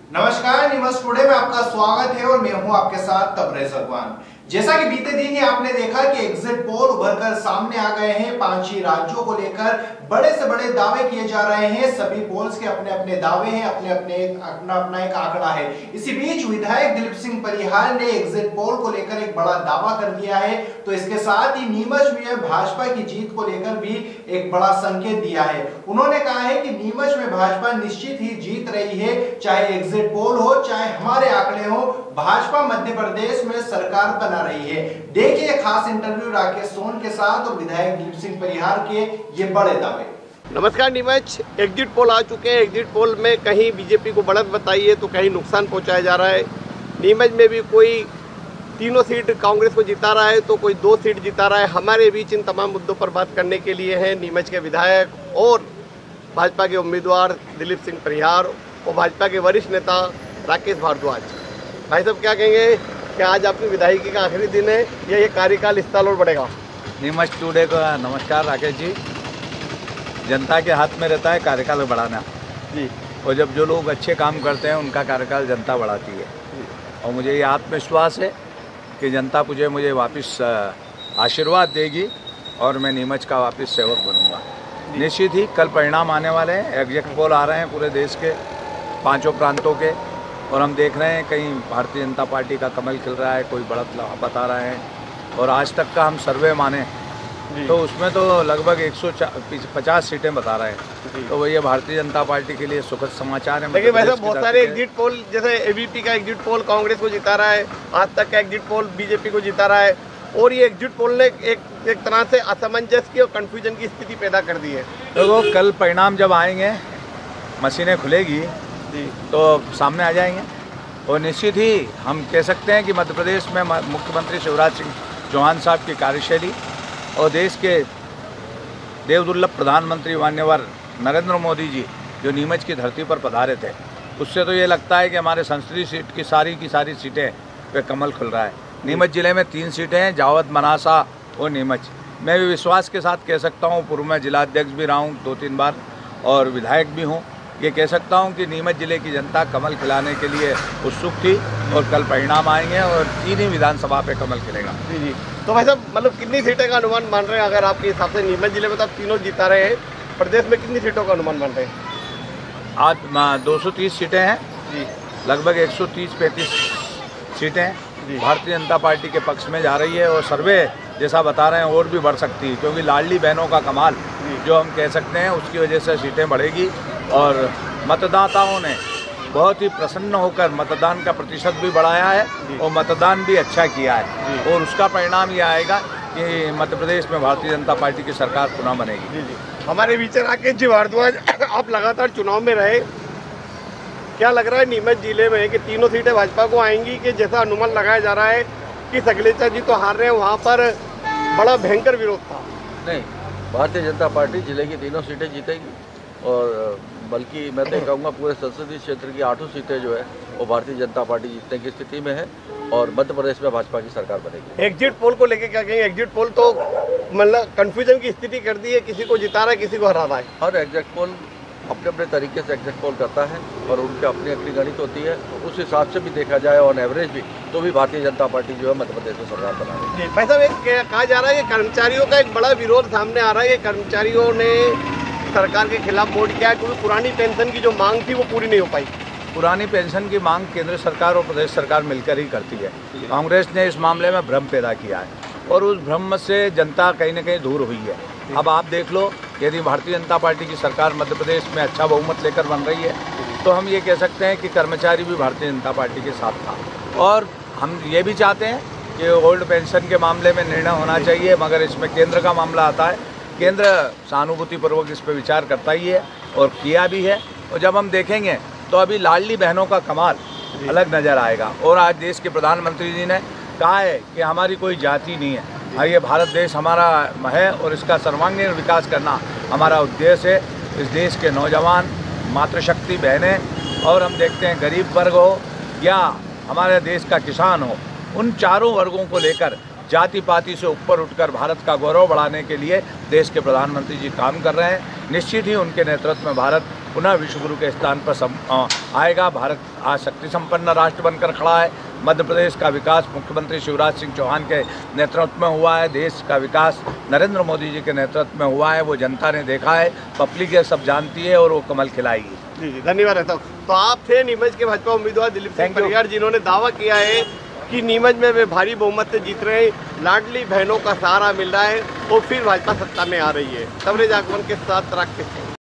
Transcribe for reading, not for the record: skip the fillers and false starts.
नमस्कार, news today में आपका स्वागत है और मैं हूं आपके साथ तबरेज अगवान। जैसा कि बीते दिन ही आपने देखा कि एग्जिट पोल उभरकर सामने आ गए हैं। 5 ही राज्यों को लेकर बड़े से बड़े दावे किए जा रहे हैं। सभी पोल्स के अपने अपने दावे हैं, अपना एक आंकड़ा है। इसी बीच विधायक दिलीप सिंह परिहार ने एग्जिट पोल को लेकर एक बड़ा दावा कर दिया है। तो इसके साथ ही नीमच में भाजपा की जीत को लेकर भी एक बड़ा संकेत दिया है। उन्होंने कहा है कि नीमच में भाजपा निश्चित ही जीत रही है, चाहे एग्जिट पोल हो चाहे हमारे आंकड़े हो। भाजपा मध्य प्रदेश में सरकार बना रही है। देखिए खास इंटरव्यू राकेश सोन के साथ और विधायक दिलीप सिंह परिहार के ये बड़े दावे। नमस्कार, नीमच एग्जिट पोल आ चुके हैं। एग्जिट पोल में कहीं बीजेपी को बढ़त बताई है तो कहीं नुकसान पहुंचाया जा रहा है। नीमच में भी कोई 3 सीट कांग्रेस को जिता रहा है तो कोई 2 सीट जिता रहा है। हमारे बीच इन तमाम मुद्दों पर बात करने के लिए हैं नीमच के विधायक और भाजपा के उम्मीदवार दिलीप सिंह परिहार और भाजपा के वरिष्ठ नेता राकेश भारद्वाज। भाई साहब क्या कहेंगे कि आज आपकी विधायकी का आखिरी दिन है या ये कार्यकाल इस साल और बढ़ेगा? नीमच टुडे का नमस्कार राकेश जी। जनता के हाथ में रहता है कार्यकाल बढ़ाना जी, और जब जो लोग अच्छे काम करते हैं उनका कार्यकाल जनता बढ़ाती है। और मुझे ये आत्मविश्वास है कि जनता मुझे वापस आशीर्वाद देगी और मैं नीमच का वापस सेवक बनूंगा। निश्चित ही कल परिणाम आने वाले हैं। एग्जिट पोल आ रहे हैं पूरे देश के 5 प्रांतों के, और हम देख रहे हैं कहीं भारतीय जनता पार्टी का कमल खिल रहा है, कोई बढ़त बता रहे हैं। और आज तक का हम सर्वे माने तो उसमें तो लगभग 150 सीटें बता रहे हैं। तो ये भारतीय जनता पार्टी के लिए सुखद समाचार है। देखिए वैसे बहुत सारे एग्जिट पोल, जैसे एबीपी का एग्जिट पोल कांग्रेस को जिता रहा है, आज तक का एग्जिट पोल बीजेपी को जिता रहा है, और ये एग्जिट पोल ने एक तरह से असमंजस की और कंफ्यूजन की स्थिति पैदा कर दी है। तो कल परिणाम जब आएंगे, मशीनें खुलेगी तो सामने आ जाएंगे। और निश्चित ही हम कह सकते हैं कि मध्य प्रदेश में मुख्यमंत्री शिवराज सिंह चौहान साहब की कार्यशैली और देश के देवदुर्लभ प्रधानमंत्री मान्यवर नरेंद्र मोदी जी जो नीमच की धरती पर पधारे थे, उससे तो ये लगता है कि हमारे संसदीय सीट की सारी सीटें पे कमल खुल रहा है। नीमच जिले में 3 सीटें हैं, जावद, मनासा और नीमच। मैं भी विश्वास के साथ कह सकता हूँ, पूर्व में जिलाध्यक्ष भी रहा हूँ 2-3 बार और विधायक भी हूँ, ये कह सकता हूँ कि नीमच जिले की जनता कमल खिलाने के लिए उत्सुक थी और कल परिणाम आएंगे और 3 ही विधानसभा पे कमल खिलेगा। जी। तो भाई साहब मतलब कितनी सीटें का अनुमान मान रहे हैं अगर आपके हिसाब से? नीमच जिले में तो आप तीनों जिता रहे हैं, प्रदेश में कितनी सीटों का अनुमान मान रहे हैं? आज 230 सीटें हैं जी, लगभग 130-135 सीटें हैं भारतीय जनता पार्टी के पक्ष में जा रही है। और सर्वे जैसा बता रहे हैं और भी बढ़ सकती है, क्योंकि लाडली बहनों का कमाल जो हम कह सकते हैं उसकी वजह से सीटें बढ़ेगी। और मतदाताओं ने बहुत ही प्रसन्न होकर मतदान का प्रतिशत भी बढ़ाया है और मतदान भी अच्छा किया है, और उसका परिणाम ये आएगा कि मध्य प्रदेश में भारतीय जनता पार्टी की सरकार पुनः बनेगी। जी। हमारे बीच राकेश जी भारद्वाज, आप लगातार चुनाव में रहे, क्या लग रहा है नीमच जिले में कि तीनों सीटें भाजपा को आएंगी कि जैसा अनुमान लगाया जा रहा है कि सगलेचा जी तो हार रहे हैं, वहाँ पर बड़ा भयंकर विरोध था? नहीं, भारतीय जनता पार्टी जिले की 3 सीटें जीतेगी, और बल्कि मैं तो कहूँगा पूरे संसदीय क्षेत्र की 8 सीटें जो है वो भारतीय जनता पार्टी जीतने की स्थिति में है और मध्य प्रदेश में भाजपा की सरकार बनेगी। एग्जिट पोल को लेके क्या कहेंगे? एग्जिट पोल तो मतलब कंफ्यूजन की स्थिति कर दी है, किसी को जिता रहा है किसी को हरा रहा है। हर एग्जिट पोल अपने अपने तरीके से एग्जिट पोल करता है और उनकी अपनी अपनी गणित होती है। उस हिसाब से भी देखा जाए ऑन एवरेज भी तो भी भारतीय जनता पार्टी जो है मध्य प्रदेश में सरकार बनाएगी। भाई साहब एक कहा जा रहा है कि कर्मचारियों का एक बड़ा विरोध सामने आ रहा है कि कर्मचारियों ने सरकार के खिलाफ वोट किया है क्योंकि पुरानी पेंशन की जो मांग थी वो पूरी नहीं हो पाई। पुरानी पेंशन की मांग केंद्र सरकार और प्रदेश सरकार मिलकर ही करती है। कांग्रेस ने इस मामले में भ्रम पैदा किया है और उस भ्रम से जनता कहीं न कहीं दूर हुई है। अब आप देख लो, यदि भारतीय जनता पार्टी की सरकार मध्य प्रदेश में अच्छा बहुमत लेकर बन रही है तो हम ये कह सकते हैं कि कर्मचारी भी भारतीय जनता पार्टी के साथ था। और हम ये भी चाहते हैं कि ओल्ड पेंशन के मामले में निर्णय होना चाहिए, मगर इसमें केंद्र का मामला आता है। केंद्र सहानुभूतिपूर्वक इस पर विचार करता ही है और किया भी है। और जब हम देखेंगे तो अभी लाडली बहनों का कमाल अलग नज़र आएगा। और आज देश के प्रधानमंत्री जी ने कहा है कि हमारी कोई जाति नहीं है, ये भारत देश हमारा है और इसका सर्वांगीण विकास करना हमारा उद्देश्य है। इस देश के नौजवान, मातृशक्ति बहनें और हम देखते हैं गरीब वर्ग हो या हमारे देश का किसान हो, उन चारों वर्गों को लेकर जाति पाति से ऊपर उठकर भारत का गौरव बढ़ाने के लिए देश के प्रधानमंत्री जी काम कर रहे हैं। निश्चित ही उनके नेतृत्व में भारत पुनः विश्वगुरु के स्थान पर आएगा। भारत आज शक्ति संपन्न राष्ट्र बनकर खड़ा है। मध्य प्रदेश का विकास मुख्यमंत्री शिवराज सिंह चौहान के नेतृत्व में हुआ है। देश का विकास नरेंद्र मोदी जी के नेतृत्व में हुआ है। वो जनता ने देखा है, पब्लिक ये सब जानती है और वो कमल खिलाएगी। जी जी, धन्यवाद रहता हूँ। तो आप थे नीमच के भाजपा उम्मीदवार दिलीप सिंह परिहार, जिन्होंने दावा किया है कि नीमच में वे भारी बहुमत से जीत रहे हैं, लाडली बहनों का सहारा मिल रहा है और फिर भाजपा सत्ता में आ रही है। तबरेज़ आगमन के साथ राकेश।